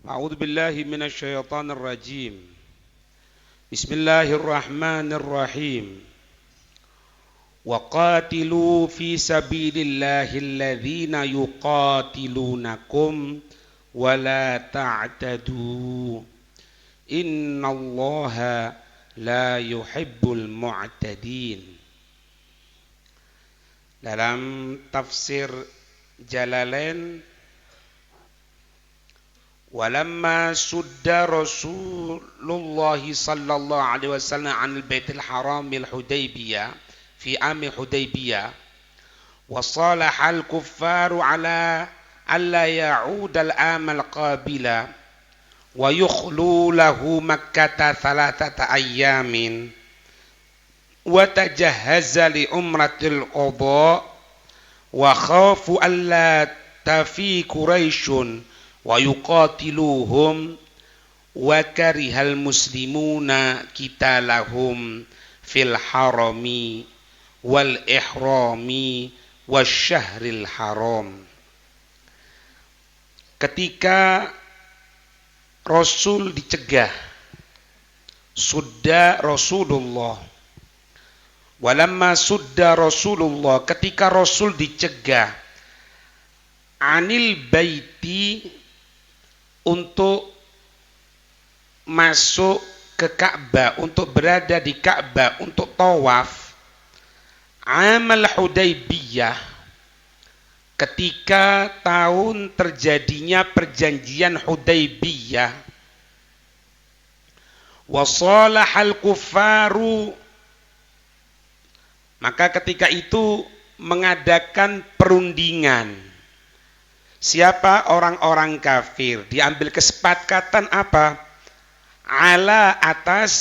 أعوذ بالله من الشيطان الرجيم. بسم الله الرحمن الرحيم. وقاتلوا في سبيل الله الذين يقاتلونكم ولا تعتدوا إن الله لا يحب المعتدين. Dalam tafsir Jalalain, walamma sudda Rasulullah sallallahu alaihi wasallam 'anil Baitul Haram bil Hudaybiyah fi ami Hudaybiyah wa salahal kuffaru ala alla ya'ud al-am al-qabila wa yukhlu lahu Makkah thalathata ayyamin wa tajahhaza li umratil qada wa khafu alla tafi Quraisyun wa yuqatiluhum wa karihal muslimuna qitalahum fil harami wal ihrami wasyahril haram. Ketika Rasul dicegah, sudda Rasulullah, walamma sudda Rasulullah, ketika Rasul dicegah, anil baiti, untuk masuk ke Ka'bah, untuk berada di Ka'bah, untuk tawaf, amal Hudaybiyah, ketika tahun terjadinya perjanjian Hudaybiyah, wasalahal kuffaru, maka ketika itu mengadakan perundingan. Siapa? Orang-orang kafir. Diambil kesepakatan apa? Ala atas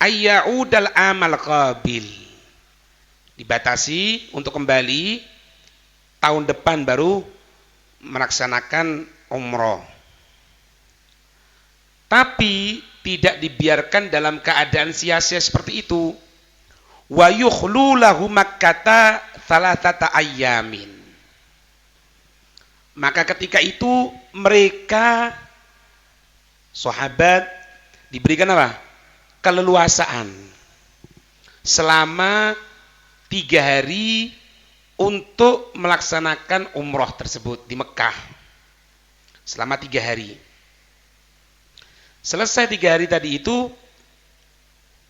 ayya'udal amal qabil, dibatasi untuk kembali tahun depan baru melaksanakan umroh. Tapi tidak dibiarkan dalam keadaan sia-sia seperti itu. Wa yukhlu lahu Makkah thalathata ayyamin. Maka ketika itu mereka sahabat diberikan apa? Keleluasaan selama 3 hari untuk melaksanakan umroh tersebut di Mekah. Selama 3 hari. Selesai 3 hari tadi itu,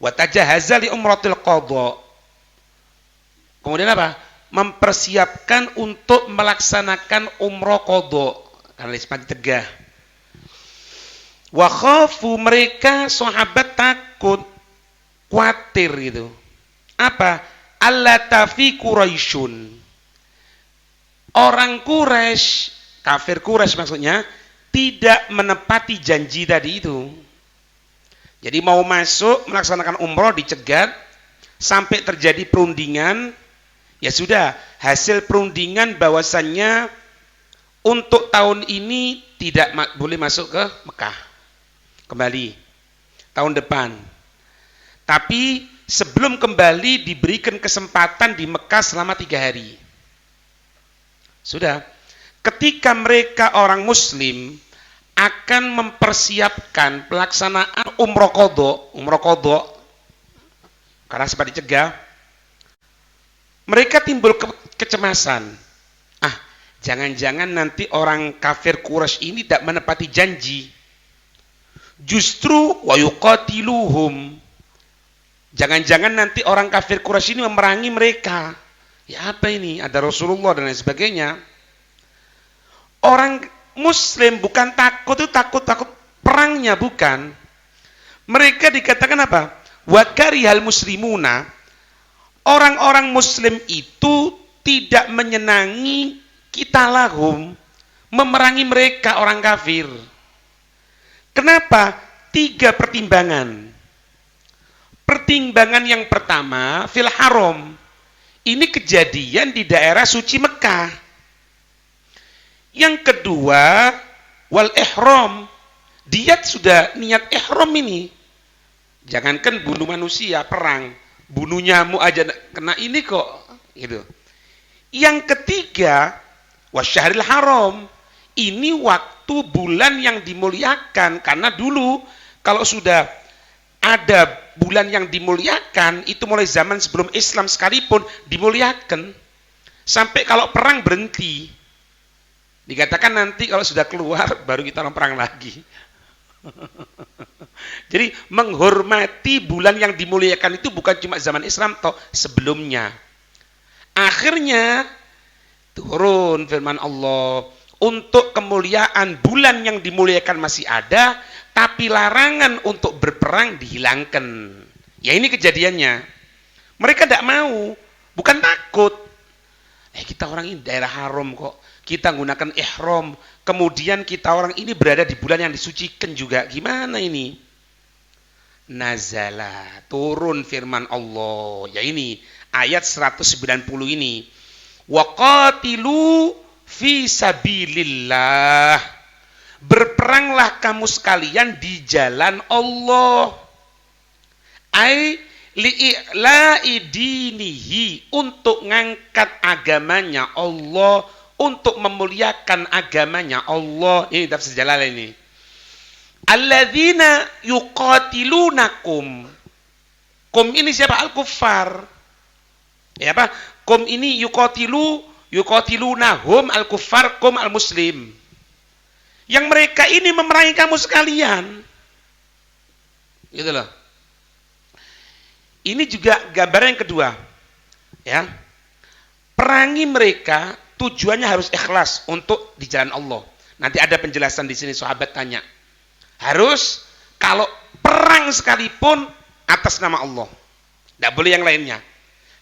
wa tajahhaza li umratil qadha. Kemudian apa? Mempersiapkan untuk melaksanakan umroh qadha, karena semakin tegah. Wa khafu, mereka sahabat takut, khawatir gitu. Apa? Alla tafi Quraisyun. Orang Quraisy, kafir Quraisy maksudnya, tidak menepati janji tadi itu. Jadi mau masuk melaksanakan umroh dicegat sampai terjadi perundingan. Ya sudah, hasil perundingan bahwasannya untuk tahun ini tidak boleh masuk ke Mekah kembali tahun depan. Tapi sebelum kembali diberikan kesempatan di Mekah selama 3 hari. Sudah, ketika mereka orang Muslim akan mempersiapkan pelaksanaan umroh qadha, karena sempat dicegah, mereka timbul kecemasan. Jangan-jangan nanti orang kafir Quraisy ini tidak menepati janji. Justru wa yuqatiluhum. Jangan-jangan nanti orang kafir Quraisy ini memerangi mereka. Ya apa ini? Ada Rasulullah dan lain sebagainya. Orang Muslim bukan takut perangnya, bukan. Mereka dikatakan apa? Wa karihal muslimuna. Orang-orang Muslim itu tidak menyenangi qitalahum, memerangi mereka orang kafir. Kenapa? 3 pertimbangan. Pertimbangan yang pertama, fil haram. Ini kejadian di daerah suci Mekah. Yang kedua, wal ihram. Dia sudah niat ihram ini. Jangankan bunuh manusia, perang. Bunuh nyamuk aja kena ini kok, gitu. Yang ketiga, wasyahril haram. Ini waktu suatu bulan yang dimuliakan. Karena dulu kalau sudah ada bulan yang dimuliakan, itu mulai zaman sebelum Islam sekalipun dimuliakan. Sampai kalau perang berhenti. Dikatakan nanti kalau sudah keluar baru kita perang lagi. Jadi menghormati bulan yang dimuliakan itu bukan cuma zaman Islam toh, sebelumnya. Akhirnya turun firman Allah, untuk kemuliaan bulan yang dimuliakan masih ada, tapi larangan untuk berperang dihilangkan. Ya ini kejadiannya. Mereka tidak mau, bukan takut. Kita orang ini daerah haram kok. Kita gunakan ihram, kemudian kita orang ini berada di bulan yang disucikan juga. Gimana ini? Nazala, turun firman Allah. Ya ini ayat 190 ini. Waqatilu fi sabilillah. Berperanglah kamu sekalian di jalan Allah. Ai li'i'la'i dinihi, untuk ngangkat agamanya Allah, untuk memuliakan agamanya Allah. Ini tafsir Jalalain ini. Alladzina yuqatilunakum. Kum ini siapa? Al-kuffar. Ya apa? Kum ini yuqatilunahum al-kuffar, kum al-muslim. Yang mereka ini memerangi kamu sekalian. Gitu loh. Ini juga gambaran yang kedua. Ya. Perangi mereka tujuannya harus ikhlas untuk di jalan Allah. Nanti ada penjelasan di sini, sahabat tanya. Harus kalau perang sekalipun atas nama Allah. Tidak boleh yang lainnya.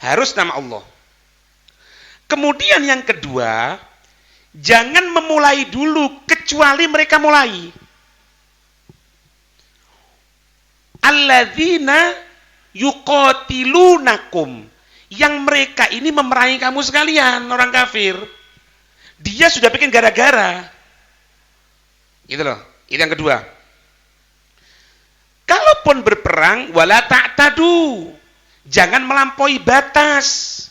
Harus nama Allah. Kemudian yang kedua, jangan memulai dulu kecuali mereka mulai. Alladzina yuqatilunakum, yang mereka ini memerangi kamu sekalian, orang kafir. Dia sudah bikin gara-gara. Gitu loh. Itu yang kedua. Kalaupun berperang, wala ta'tadu, jangan melampaui batas.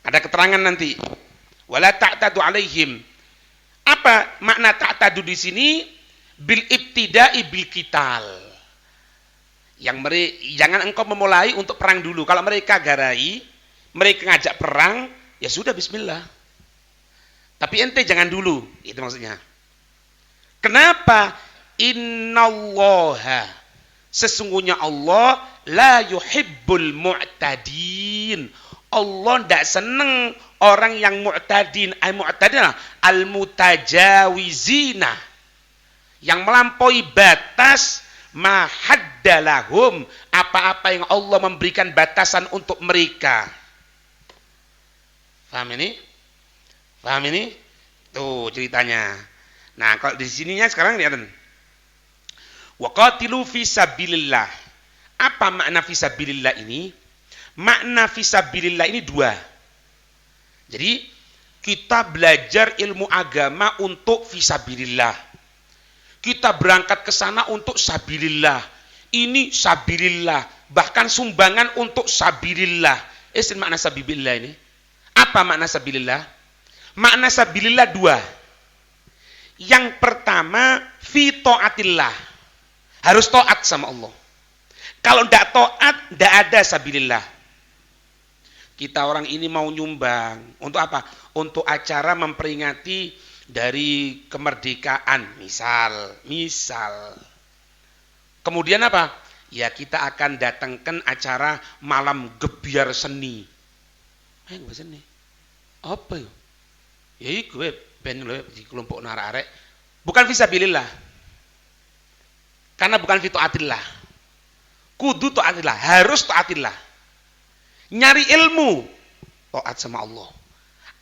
Ada keterangan nanti. Wala ta'tadu alaihim. Apa makna ta'tadu di sini? Bil ibtida'i bil qital. Jangan engkau memulai untuk perang dulu. Kalau mereka garai, mereka ngajak perang, ya sudah bismillah. Tapi ente jangan dulu, itu maksudnya. Kenapa? Innallaha, sesungguhnya Allah la yuhibbul mu'tadin. Allah tidak senang orang yang mu'tadin. Al-mu'tadin al-mutajawizina, yang melampaui batas. Ma haddalahum, apa-apa yang Allah memberikan batasan untuk mereka. Paham ini? Paham ini? Tuh ceritanya. Nah, kalau di sininya sekarang lihat. Waqatilu fi sabilillah. Apa makna fi sabilillah ini? Makna fi sabilillah ini dua. Jadi kita belajar ilmu agama untuk fi sabilillah. Kita berangkat ke sana untuk sabilillah. Ini sabilillah, bahkan sumbangan untuk sabilillah. Makna sabilillah ini. Apa makna sabilillah? Makna sabilillah dua. Yang pertama, fi taatillah. Harus taat sama Allah. Kalau tidak taat, tidak ada sabilillah. Kita orang ini mau nyumbang. Untuk apa? Untuk acara memperingati dari kemerdekaan, misal. Kemudian apa? Ya kita akan datangkan acara malam gebiar seni. Seni. Apa ya? Ya iku ben di kelompok arek-arek. Bukan fisabilillah. Karena bukan fi taatillah. Kudu taatillah, harus taatillah. Nyari ilmu, taat sama Allah.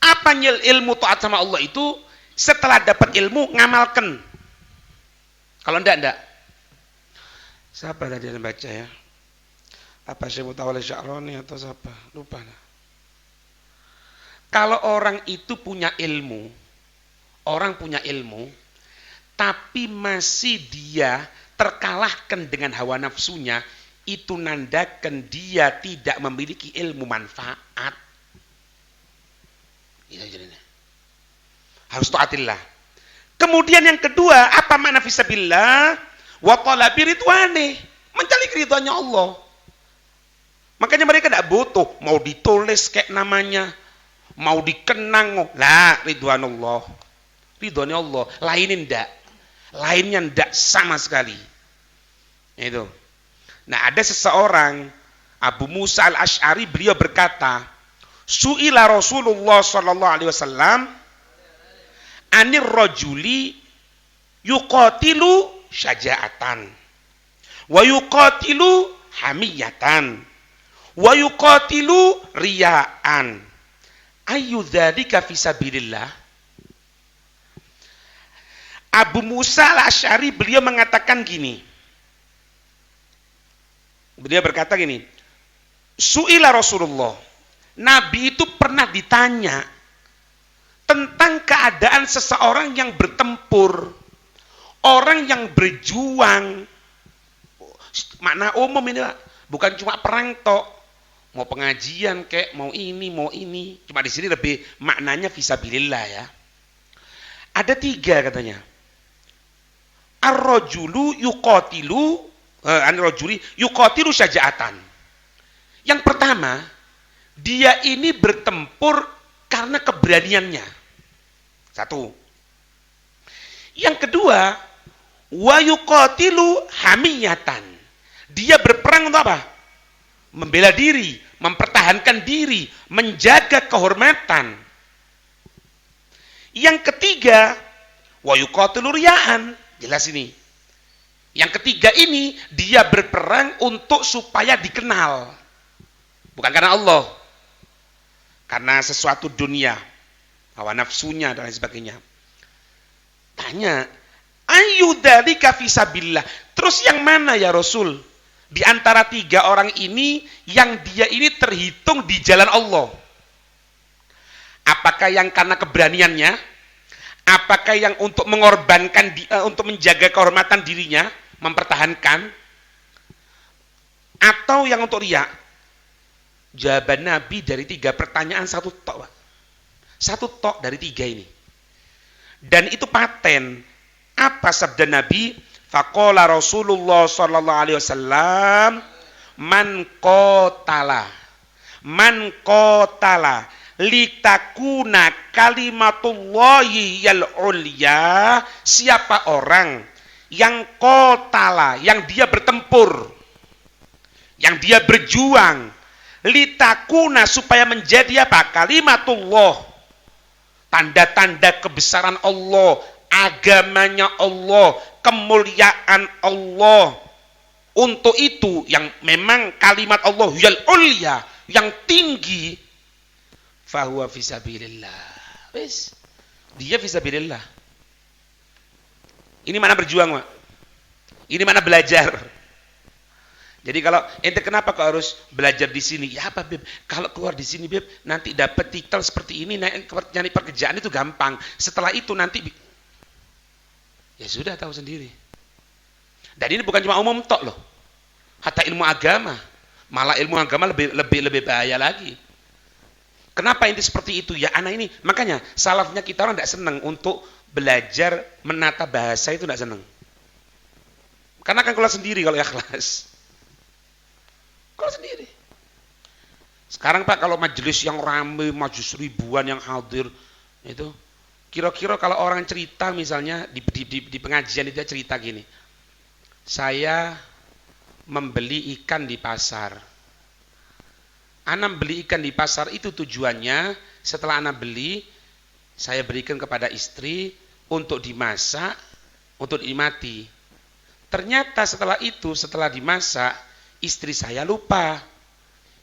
Apa ilmu taat sama Allah itu? Setelah dapat ilmu, ngamalkan. Kalau enggak. Siapa tadi yang baca ya? Apa Syekh Mutawalli Sya'roni atau siapa? Lupa. Kalau orang itu punya ilmu, tapi masih dia terkalahkan dengan hawa nafsunya, itu nandakan dia tidak memiliki ilmu manfaat. Itu jadinya. Harus taatillah. Kemudian yang kedua, apa makna fisabilillah? Wa talabi ridwane, mencari ridhonya Allah. Makanya mereka tidak butuh mau ditulis kayak namanya, mau dikenang, lah ridwanullah, ridhonya Allah. Lainnya ndak sama sekali. Itu. Nah, ada seseorang, Abu Musa al-Ash'ari, beliau berkata, su'ila Rasulullah sallallahu alaihi wasallam anir rajuli yuqatilu syaja'atan wa yuqatilu hamiyatan wa yuqatilu riya'an ayu dzalika fisabilillah. Abu Musa al-Ash'ari beliau mengatakan gini, beliau berkata gini, su'ila Rasulullah, Nabi itu pernah ditanya tentang keadaan seseorang yang bertempur, orang yang berjuang. Makna umum ini, bukan cuma perang tok, mau pengajian kayak mau ini. Cuma di sini lebih maknanya fisabilillah ya. Ada 3 katanya. Ar-rajulu yuqatilu syaja'atan. Yang pertama, dia ini bertempur karena keberaniannya. 1. Yang kedua, wa yuqatilu hamiyatan. Dia berperang untuk apa? Membela diri, mempertahankan diri, menjaga kehormatan. Yang ketiga, wa yuqatilu riya'an. Jelas ini. Yang ketiga ini, dia berperang untuk supaya dikenal. Bukan karena Allah. Karena sesuatu dunia, hawa nafsunya dan lain sebagainya. Tanya, ayu dzalika fisabilillah. Terus yang mana ya Rasul? Di antara 3 orang ini, yang dia ini terhitung di jalan Allah. Apakah yang karena keberaniannya? Apakah yang untuk mengorbankan, untuk menjaga kehormatan dirinya, mempertahankan? Atau yang untuk riya? Jawaban Nabi dari 3 pertanyaan 1 tok, Pak. 1 tok dari 3 ini. Dan itu paten. Apa sabda Nabi? Faqala Rasulullah sallallahu alaihi wasallam, man qatala litakuna kalimatullahi yal ulya. Siapa orang yang qatala, yang dia bertempur, yang dia berjuang, litakuna, supaya menjadi apa? Kalimatullah, tanda-tanda kebesaran Allah, agamanya Allah, kemuliaan Allah. Untuk itu yang memang kalimat Allah yal ulya, yang tinggi, fahuwa fisabilillah. Wis, dia fisabilillah. Ini mana berjuang, Pak? Ini mana belajar? Jadi kalau ente kenapa kok harus belajar di sini? Ya apa, Beb? Kalau keluar di sini, Beb, nanti dapat titel seperti ini, nyari pekerjaan itu gampang. Setelah itu nanti ya sudah tahu sendiri. Dan ini bukan cuma umum tok loh. Hatta ilmu agama. Malah ilmu agama lebih bahaya lagi. Kenapa inti seperti itu? Ya anak ini, makanya salafnya kita orang tidak senang untuk belajar menata bahasa, itu tidak senang. Karena akan keluar sendiri kalau ikhlas. Keluar sendiri. Sekarang Pak, kalau majelis yang ramai, majelis ribuan yang hadir, itu kira-kira kalau orang cerita misalnya di pengajian itu cerita gini, saya membeli ikan di pasar. Ana beli ikan di pasar itu tujuannya setelah ana beli, saya berikan kepada istri untuk dimasak, untuk dinikmati. Ternyata setelah itu, setelah dimasak, istri saya lupa.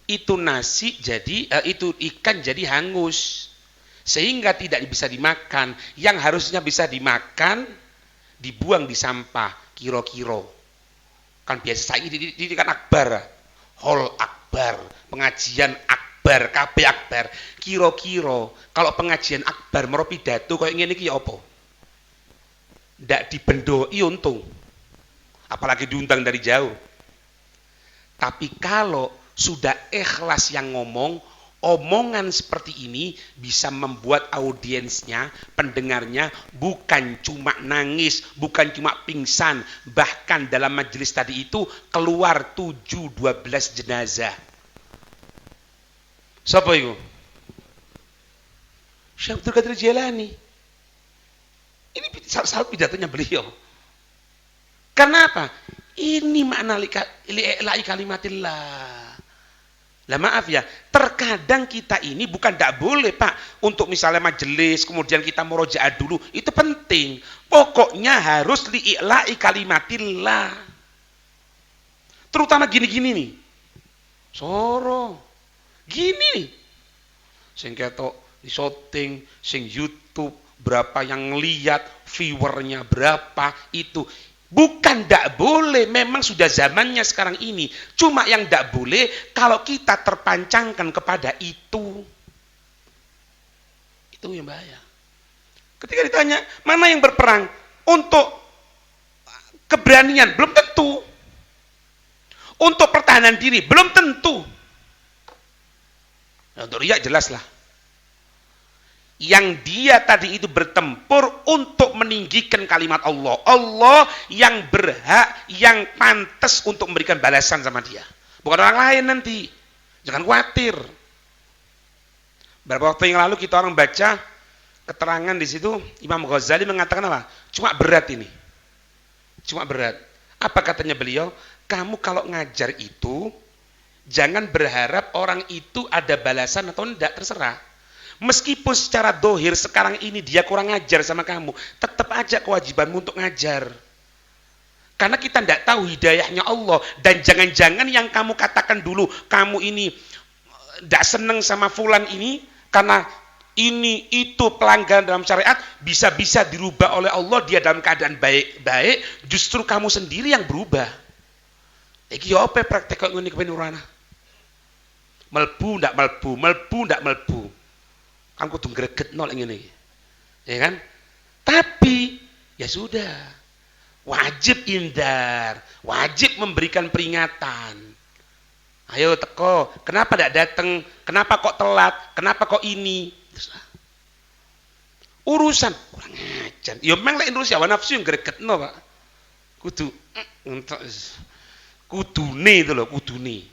Itu nasi jadi, itu ikan jadi hangus. Sehingga tidak bisa dimakan. Yang harusnya bisa dimakan, dibuang di sampah, kiro-kiro. Kan biasa saya di kan akbar, hall akbar, pengajian akbar, KB akbar, kiro-kiro. Kalau pengajian akbar mero pidato koyo ngene iki ya apa? Ndak dibendoi untung. Apalagi diundang dari jauh. Tapi kalau sudah ikhlas yang ngomong, Omongan seperti ini bisa membuat audiensnya, pendengarnya bukan cuma nangis, bukan cuma pingsan, bahkan dalam majelis tadi itu keluar 7-12 jenazah. Siapa itu? Syekh Abdul Qadir Jailani. Ini salah pidatonya beliau. Karena apa? Ini makna li'i kalimatillah. Lah maaf ya, terkadang kita ini bukan tidak boleh Pak, untuk misalnya majelis, kemudian kita murojaah dulu, itu penting. Pokoknya harus li'i'la'i kalimatillah. Terutama gini-gini nih. Soro. Gini nih. Sing ketok di shooting, sing YouTube, berapa yang lihat, viewernya berapa, itu. Bukan tidak boleh, memang sudah zamannya sekarang ini. Cuma yang tidak boleh kalau kita terpancangkan kepada itu. Itu yang bahaya. Ketika ditanya, mana yang berperang? Untuk keberanian, belum tentu. Untuk pertahanan diri, belum tentu. Nah, untuk riya jelas lah. Yang dia tadi itu bertempur untuk meninggikan kalimat Allah. Allah yang berhak, yang pantas untuk memberikan balasan sama dia. Bukan orang lain nanti. Jangan khawatir. Beberapa waktu yang lalu kita orang baca keterangan di situ, Imam Ghazali mengatakan apa? Cuma berat ini. Cuma berat. Apa katanya beliau? Kamu kalau ngajar itu, jangan berharap orang itu ada balasan atau tidak, terserah. Meskipun secara dohir sekarang ini dia kurang ngajar sama kamu, tetap aja kewajibanmu untuk ngajar. Karena kita tidak tahu hidayahnya Allah. Dan jangan-jangan yang kamu katakan dulu, kamu ini tidak senang sama fulan ini, karena ini itu pelanggaran dalam syariat, bisa-bisa dirubah oleh Allah, dia dalam keadaan baik-baik, justru kamu sendiri yang berubah. Iki apa praktek kok ngene kepen urana? Melbu ndak melbu, melbu ndak melbu. Kan kudu gregetno lek ngene iki. Ya kan? Tapi ya sudah. Wajib indar, wajib memberikan peringatan. Ayo teko, kenapa tidak datang? Kenapa kok telat? Kenapa kok ini? Urusan kurang ajar. Ya memang lek urusan hawa nafsu yang gregetno, Pak. Kudu kudune itu loh, kudune.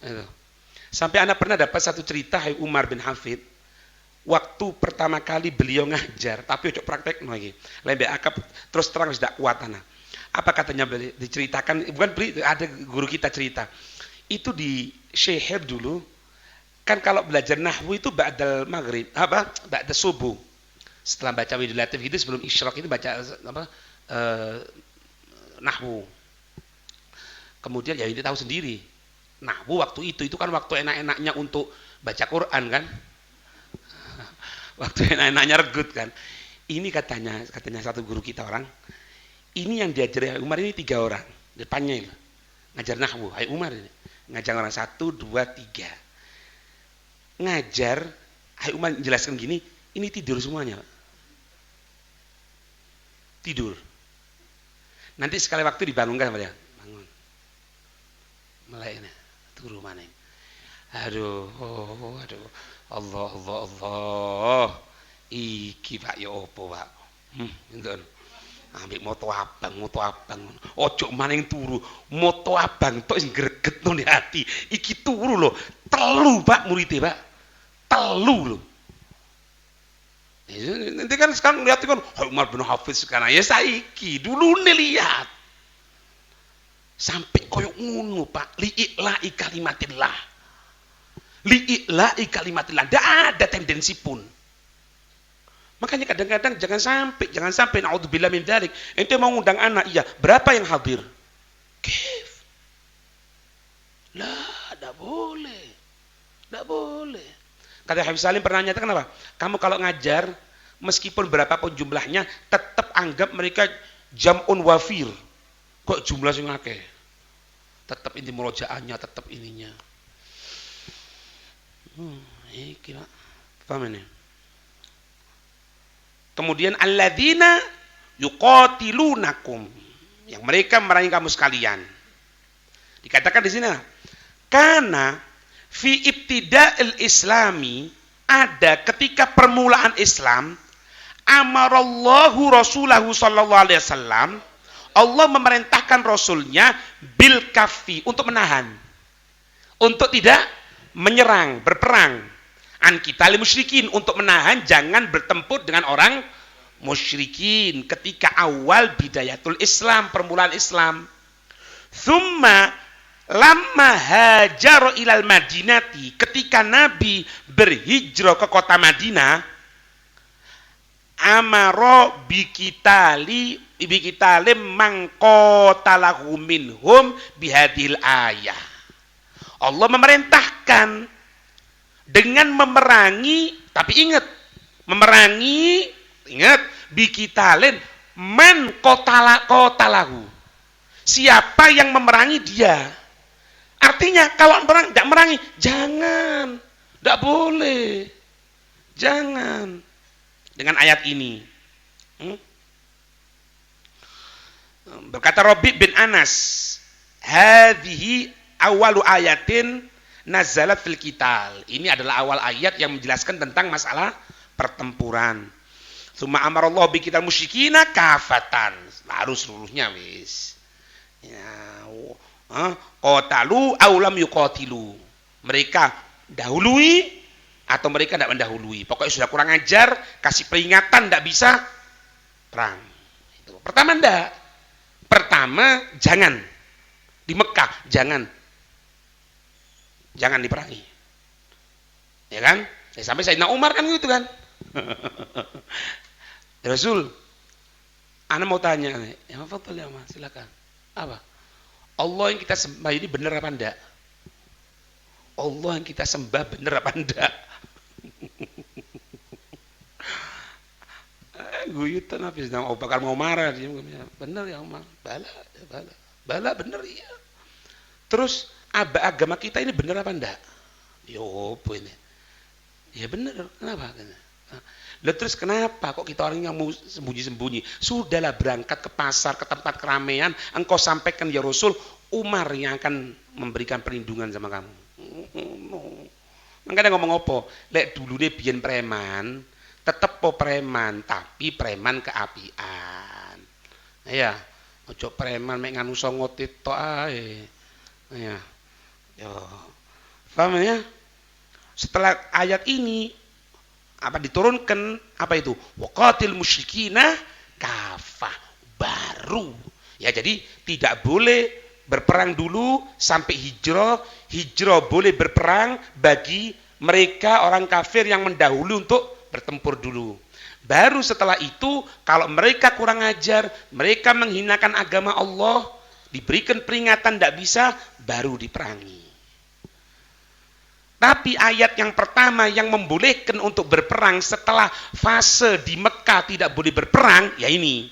Itu. Sampai anak pernah dapat satu cerita Hai Umar bin Hafid. Waktu pertama kali beliau ngajar, tapi udah praktek lagi. Lembek akap terus terang sudah kuat anak. Apa katanya beliau diceritakan, bukan beli, ada guru kita cerita. Itu di Syekh dulu, kan kalau belajar nahwu itu ba'dal maghrib, ba'da subuh. Setelah baca Widul Latif itu sebelum isyraq itu baca nahwu. Kemudian ya ini tahu sendiri. Nahwu waktu itu kan waktu enak-enaknya untuk baca Quran kan. Waktu enak-enaknya regut kan. Ini katanya satu guru kita orang, ini yang diajari Hai Umar ini 3 orang. Depannya itu. Ngajar nahwu, Hai Umar ini. Ngajar orang 1, 2, 3. Ngajar, Hai Umar jelaskan gini, ini tidur semuanya. Tidur. Nanti sekali waktu dibangunkan sama dia. Bangun. Mulai ini. Turu mana? Aduh. Allah. Iki Pak ya opo, Pak? Ngeten. Ambek moto abang. Ojo maning turu. Moto abang tok sing gregetno di ati. Iki turu lho. 3 Pak muridé, Pak. 3 lho. Nanti kan sekarang lihat kan Umar bin Hafiz sekarang ya saiki dulu nih lihat. Sampai koyo ngono, Pak. Li'i'la'i kalimatillah. Li'i'la'i kalimatillah. Tidak ada tendensi pun. Makanya kadang-kadang jangan sampai naudzubillah min dzalik. Ente mau ngundang anak, iya. Berapa yang hadir? Kif. Lah, tidak boleh. Tidak boleh. Kata Habib Salim pernah nyatakan apa? Kamu kalau ngajar, meskipun berapapun jumlahnya, tetap anggap mereka jam'un wafir. Kok jumlah sing akeh? Tetap inti murojaahnya, tetap ininya. Iki Pak. Paham ini? Kemudian alladzina yuqatilunakum, yang mereka memerangi kamu sekalian. Dikatakan di sini, karena fi ibtida'il islami, ada ketika permulaan Islam, amarallahu rasulahu sallallahu alaihi wasallam, Allah memerintahkan rasulnya bil kaffi, untuk menahan, untuk tidak menyerang, berperang, an kita musyrikin, untuk menahan jangan bertempur dengan orang musyrikin ketika awal bidayatul Islam, permulaan Islam. Thumma lamma hajar ilal madinati, ketika Nabi berhijrah ke kota Madinah, amaro bikitalim mangqatalahu minhum bihadil ayah. Allah memerintahkan dengan memerangi, tapi ingat, memerangi, ingat, bikitalin man qatalahu, siapa yang memerangi dia. Artinya kalau perang tidak merangi, jangan, tidak boleh, jangan. Dengan ayat ini, berkata Rabi' bin Anas, hadhihi awalu ayatin nazalat fil qital. Ini adalah awal ayat yang menjelaskan tentang masalah pertempuran. Summa amarallahu bi qital musyrikina kafatan, harus seluruhnya wis. Ya, qatalu aw lam yuqatilu. Mereka dahului atau mereka tidak mendahului. Pokoknya sudah kurang ajar, kasih peringatan, tidak bisa perang. Itu. Pertama enggak. Pertama jangan. Di Mekah jangan diperangi. Ya kan? Sampai Sayyidina Umar kan gitu kan. Rasul, ana mau tanya, ya fadhal ya Mas, silakan. Apa? Allah yang kita sembah ini benar apa enggak? Allah yang kita sembah benar apa enggak? Guyutan habis Abu Bakar mau marah, dia benar ya Umar, bala benar iya. Terus agama kita ini benar apa enggak? Yo apa ini? Ya benar, kenapa? Lah terus kenapa kok kita orang yang mau sembunyi-sembunyi? Sudahlah berangkat ke pasar, ke tempat keramaian, engkau sampaikan ya Rasul, Umar yang akan memberikan perlindungan sama kamu. Makanya ngomong apa? Lek dulu deh biyen preman, tetep po preman, tapi preman keapian. Ya, ojo preman mek nganu songotit tok ae. Ya. Yo. Paham ya? Setelah ayat ini apa diturunkan, apa itu? Waqatil musyrikina kafah, baru. Ya, jadi tidak boleh berperang dulu sampai hijrah. Hijrah boleh berperang bagi mereka orang kafir yang mendahului untuk bertempur dulu. Baru setelah itu kalau mereka kurang ajar, mereka menghinakan agama Allah, diberikan peringatan tidak bisa, baru diperangi. Tapi ayat yang pertama yang membolehkan untuk berperang setelah fase di Mekah tidak boleh berperang, ya ini.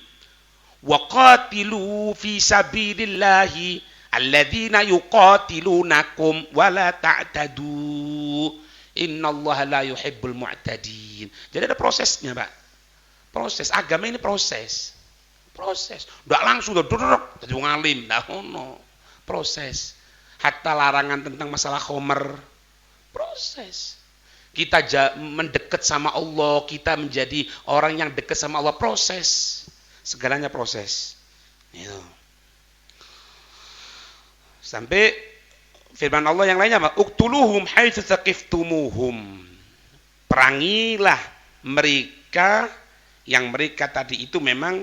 Waqatilu fi sabilillahi alladzina yuqatilunakum wala ta'tadu innallaha la yuhibbul mu'tadin. Jadi ada prosesnya, Pak. Proses agama ini proses. Enggak langsung duduk jadi ngalim, enggak ono. Proses. Hatta larangan tentang masalah khomer, proses. Kita mendekat sama Allah, kita menjadi orang yang dekat sama Allah, proses. Segalanya proses. Gitu. Sampai firman Allah yang lainnya apa? Uqtuluhum haitsu tsaqiftumuhum. Perangilah mereka yang mereka tadi itu memang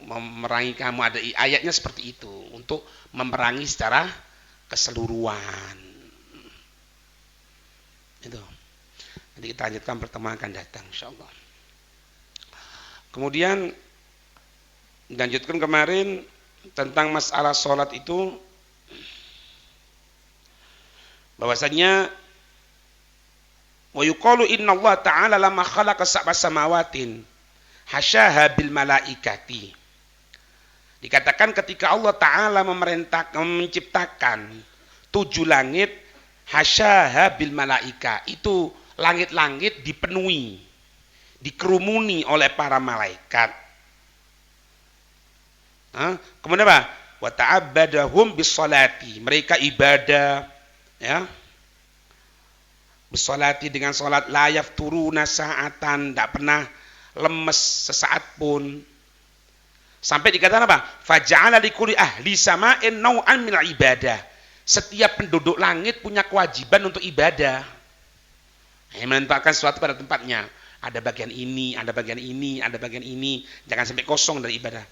memerangi kamu. Ada ayatnya seperti itu, untuk memerangi secara keseluruhan. Itu. Nanti kita lanjutkan pertemuan akan datang insyaallah. Kemudian lanjutkan kemarin tentang masalah sholat itu, bahwasanya wa yuqalu innallaha ta'ala lamma khalaqa sab'a samawatin hasyaha bil malaikati. Dikatakan ketika Allah Ta'ala menciptakan 7 langit, hasyaha bil malaika, itu langit-langit dipenuhi, dikerumuni oleh para malaikat. Kemudian apa? Wa ta'abbadahum bis salati, mereka ibadah, ya, Bersolati dengan solat, la yafturuna sa'atan, tidak pernah lemes sesaat pun. Sampai dikatakan apa? Faja'ala likulli ahli sama'in naw'an minal ibadah. Setiap penduduk langit punya kewajiban untuk ibadah. Menempatkan sesuatu pada tempatnya. Ada bagian ini, ada bagian ini, ada bagian ini. Jangan sampai kosong dari ibadah.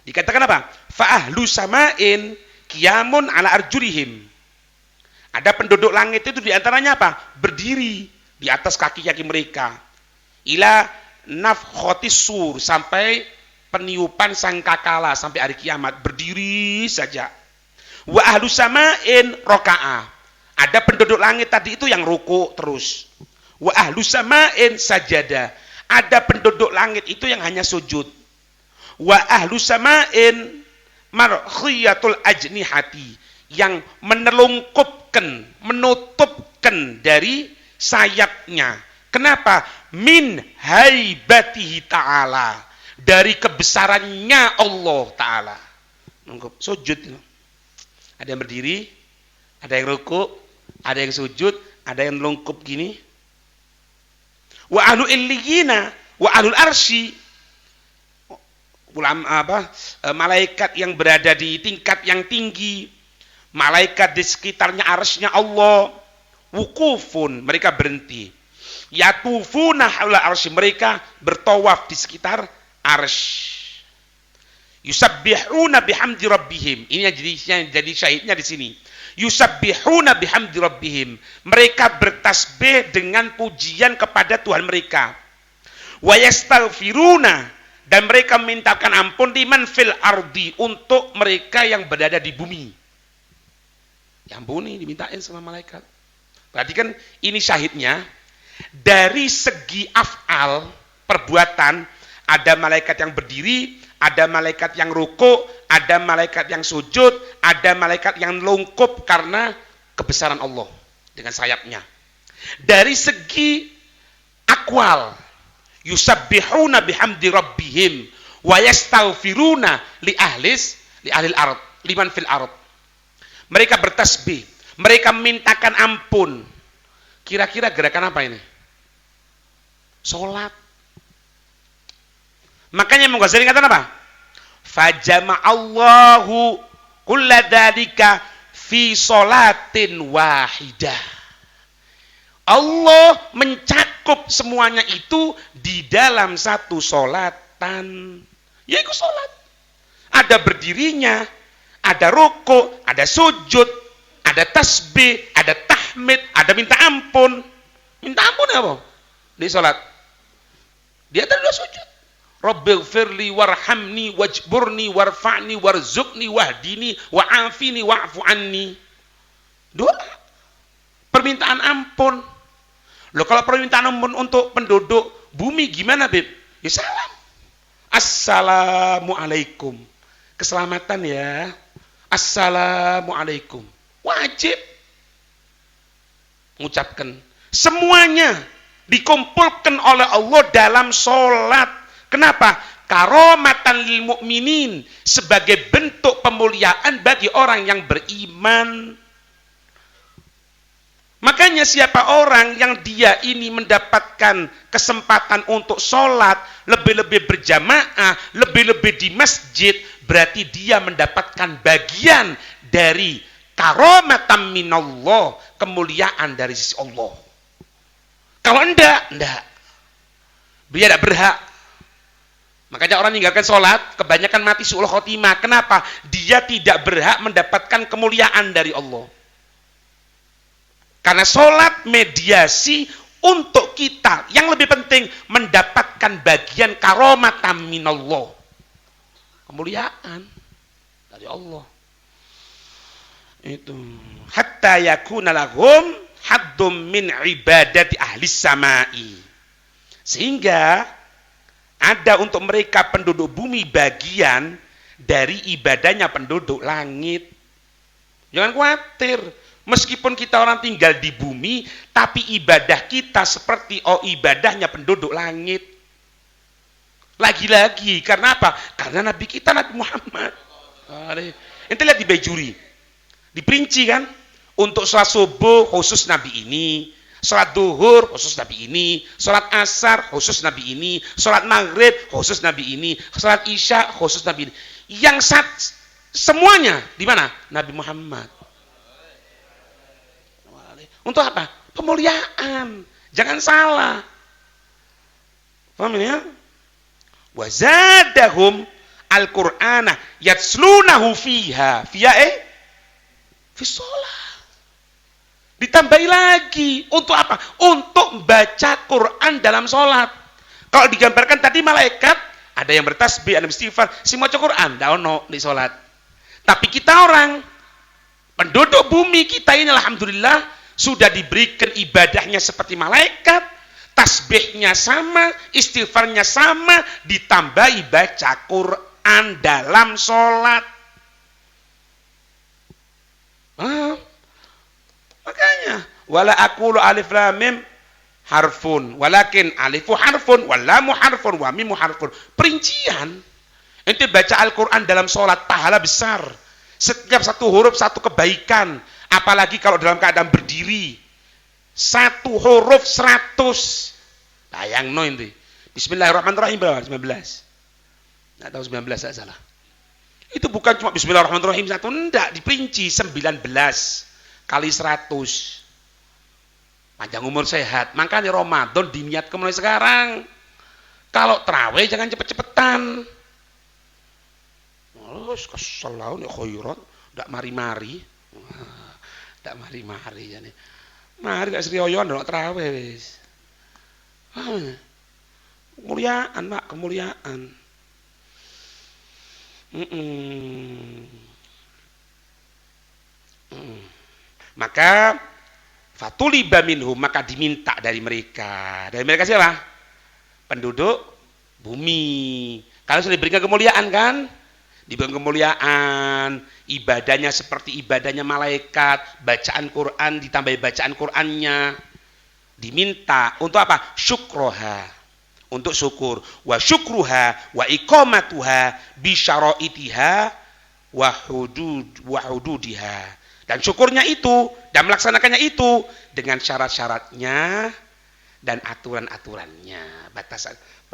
Dikatakan apa? Fa ahlu sama'in qiyamun ala arjulihim. Ada penduduk langit itu diantaranya apa? Berdiri di atas kaki-kaki mereka. Ila nafkhotis sur, sampai peniupan sangkakala, sampai hari kiamat. Berdiri saja. Wa ahlu sama'in roka'a. Ada penduduk langit tadi itu yang ruku terus. Wa ahlu sama'in sajada. Ada penduduk langit itu yang hanya sujud. Wa ahlu sama'in markhiyatul ajnihati, yang menutupkan dari sayapnya. Kenapa? Min haibatihi ta'ala, dari kebesarannya Allah Ta'ala. Sujud. Ada yang berdiri, ada yang rukuk, ada yang sujud, ada yang melungkup gini. Wa ahlu illiyina wa ahlul arsy, malaikat yang berada di tingkat yang tinggi, malaikat di sekitarnya arsy-nya Allah, wukufun, mereka berhenti. Yatufuna haula arsy, mereka bertawaf di sekitar arsy. Yusabbihuna bihamdi rabbihim. Ini yang jadi syahidnya di sini. Yusabbihuna bihamdi rabbihim. Mereka bertasbih dengan pujian kepada Tuhan mereka. Wa yastaghfiruna, dan mereka memintakan ampun liman fil ardi, untuk mereka yang berada di bumi. Yang ampuni, dimintain sama malaikat. Berarti kan ini syahidnya. Dari segi af'al, perbuatan, ada malaikat yang berdiri, ada malaikat yang ruku, ada malaikat yang sujud, ada malaikat yang lungkup karena kebesaran Allah dengan sayapnya. Dari segi akwal, yusabbihuna bihamdi rabbihim wa yastaghfiruna li ahlil ard, liman fil ard. Mereka bertasbih, mereka memintakan ampun. Kira-kira gerakan apa ini? Salat. Makanya Imam Ghazali kata apa? Fajama'allahu kulla dzalika fi salatin wahidah. Allah mencakup semuanya itu di dalam satu solatan. Yaitu solat. Ada berdirinya, ada rukuk, ada sujud, ada tasbih, ada tahmid, ada minta ampun. Minta ampun apa? Di salat. Dia tadi sujud. Rabbighfirli warhamni wajburni warfa'ni warzuqni wahdini wa'afini wa'fu anni. Doa. Permintaan ampun. Loh, kalau permintaan ampun untuk penduduk bumi gimana, Beb? Ya salam. Assalamualaikum. Keselamatan ya. Assalamualaikum. Wajib mengucapkan. Semuanya dikumpulkan oleh Allah dalam sholat. Kenapa? Karomatan lil mu'minin, sebagai bentuk pemuliaan bagi orang yang beriman. Makanya siapa orang yang dia ini mendapatkan kesempatan untuk sholat, lebih-lebih berjamaah, lebih-lebih di masjid, berarti dia mendapatkan bagian dari karomatan minallah, kemuliaan dari sisi Allah. Kalau enggak. Dia tidak berhak. Makanya orang meninggalkan sholat, kebanyakan mati su'ul khotimah. Kenapa? Dia tidak berhak mendapatkan kemuliaan dari Allah. Karena sholat mediasi untuk kita. Yang lebih penting, mendapatkan bagian karomatan minallah. Kemuliaan dari Allah. Itu. Hatta yakuna lahum haddum min ibadati ahli samai. Sehingga ada untuk mereka penduduk bumi bagian dari ibadahnya penduduk langit. Jangan khawatir. Meskipun kita orang tinggal di bumi, tapi ibadah kita seperti ibadahnya penduduk langit. Lagi-lagi, karena apa? Karena Nabi kita, Nabi Muhammad. Ente lihat di Bejuri. Diperinci kan? Untuk sholat subuh khusus Nabi ini. Sholat duhur khusus Nabi ini, sholat asar khusus Nabi ini, sholat maghrib khusus Nabi ini, sholat isya khusus Nabi ini. Yang semuanya di mana? Nabi Muhammad. Untuk apa? Pemuliaan. Jangan salah. Paham ini ya? Wa zadahum al-Qur'ana yatslunahu fiha. Fiha fi shalah. Ditambahi lagi. Untuk apa? Untuk baca Quran dalam sholat. Kalau digambarkan tadi malaikat, ada yang bertasbih, ada yang beristighfar, si maca Quran, ndak ono di sholat. Tapi kita orang, penduduk bumi kita ini alhamdulillah sudah diberikan ibadahnya seperti malaikat, tasbihnya sama, istighfarnya sama, ditambahi baca Quran dalam sholat. Makanya wala aqulu alif lam mim harfun walakin alifu harfun wal lamu harfun wa mimu harfun. Perincian. Ente baca Al-Qur'an dalam sholat pahala besar. Setiap satu huruf satu kebaikan, apalagi kalau dalam keadaan berdiri. Satu huruf 100. Bayangno ente. Bismillahirrahmanirrahim berapa? 19. Enggak tahu 19 enggak salah. Itu bukan cuma bismillahirrahmanirrahim satu, enggak, diperinci 19 kali 100. Panjang umur sehat. Makanya Ramadan diniatkan mulai sekarang. Kalau tarawih jangan cepet-cepetan. Oh, keselau nih khairat, ndak mari-mari. Ndak mari-mari jane. Mari gak serioyon ndak tarawih wis. Kemuliaan, Pak, kemuliaan. Maka fatuliba minhum, maka diminta dari mereka. Dari mereka siapa? Penduduk bumi. Kalau sudah diberikan kemuliaan kan? Diberikan kemuliaan, ibadahnya seperti ibadahnya malaikat, bacaan Quran ditambah bacaan Qurannya. Diminta untuk apa? Syukroha, untuk syukur. Wa syukruha wa iqamatuha bi syaraitiha wa hududiha. Dan syukurnya itu, dan melaksanakannya itu dengan syarat-syaratnya dan aturan-aturannya,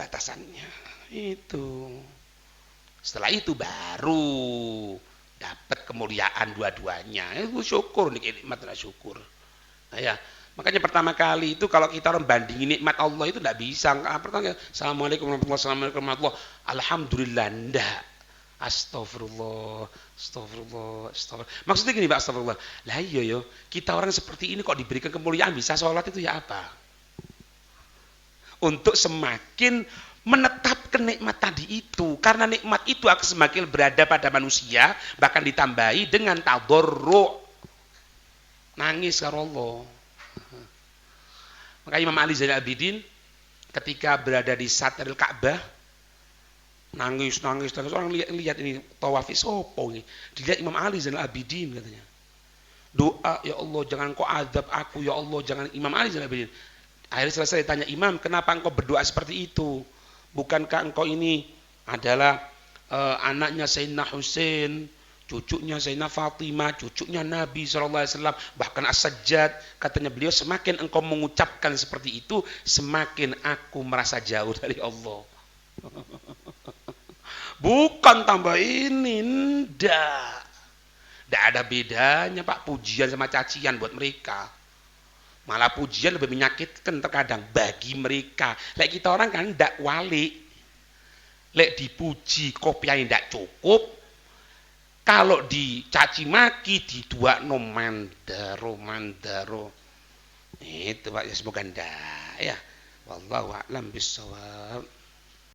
batasannya. Itu. Setelah itu baru dapat kemuliaan dua-duanya. Itu syukur, nikmat dan syukur. Nah, ya. Makanya pertama kali itu kalau kita orang bandingin nikmat Allah itu tidak bisa. Pertama, Assalamualaikum warahmatullahi wabarakatuh. Alhamdulillah, enggak. Astagfirullah. Maksudnya gini Pak, astagfirullah. Lah iya yo, kita orang seperti ini kok diberikan kemuliaan bisa sholat itu ya apa? Untuk semakin menetapkan nikmat tadi itu. Karena nikmat itu akan semakin berada pada manusia, bahkan ditambahi dengan tadarru'. Nangis karo Allah. Maka Imam Ali Zainal Abidin ketika berada di Satril Ka'bah nangis orang lihat ini tawaf sopo ini, dilihat Imam Ali Zainal Abidin katanya, doa ya Allah jangan kau azab aku ya Allah jangan. Imam Ali Zainal Abidin akhirnya selesai ditanya, Imam kenapa engkau berdoa seperti itu, bukankah engkau ini adalah anaknya Sayyidina Husain, cucunya Sayyidina Fatimah, cucunya Nabi SAW, bahkan As-Sajjad. Katanya beliau, semakin engkau mengucapkan seperti itu, semakin aku merasa jauh dari Allah. Bukan tambah ini, ndak ada bedanya Pak, pujian sama cacian buat mereka. Malah pujian lebih menyakitkan terkadang bagi mereka. Lek kita orang kan ndak wali, lek dipuji kopiahnya ndak cukup, kalau dicaci maki di dua mandaro. Itu Pak, ya semoga ndak ya. Wallahu a'lam bishawab.